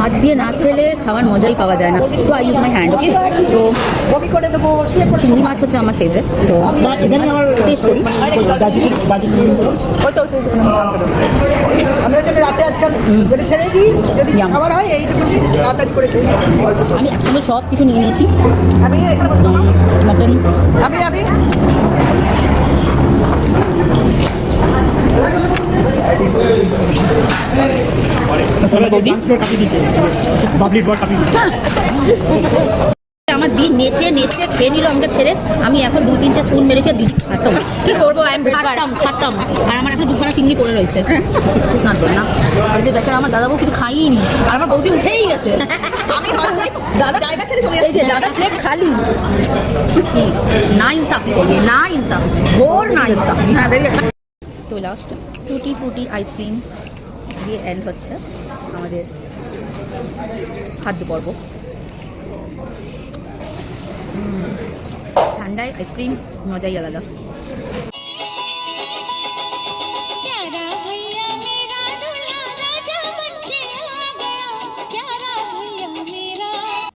হাত দিয়ে না খেলে খাওয়ার মজাই পাওয়া যায় না। তো আই ইউজ মাই হ্যান্ড। ওকে, তো চিংড়ি মাছ হচ্ছে আমার ফেভারিট। তো টেস্ট করি। আমি একসঙ্গে সব কিছু নিয়ে নিয়েছি। মাটন আমার দিন নেচে নেচে খেয়ে নিল আমাকে ছেড়ে। আমি এখন 2-3টে স্পুন মেরেছে দিদি খাতাম। কি করবো, খাতাম। আর আমার এখন দুখানা চিংড়ি পড়ে রয়েছে। স্নান করে না, আর যে বেচারা আমার দাদাবু কিছু খাইনি, আর আমার বৌদি উঠেই গেছে। আমি দাদা জায়গা ছেড়ে চলে যাচ্ছে, দাদা প্লেট খালি। না ইনসাফি করবে, না ইনসাফি, ঘোর না ইনসাফি। তো লাস্ট টুটি ফুটি আইসক্রিম দিয়ে এন্ড হচ্ছে আমাদের খাদ্য পর্ব। ঠান্ডায় আইসক্রিম মজাই আলাদা।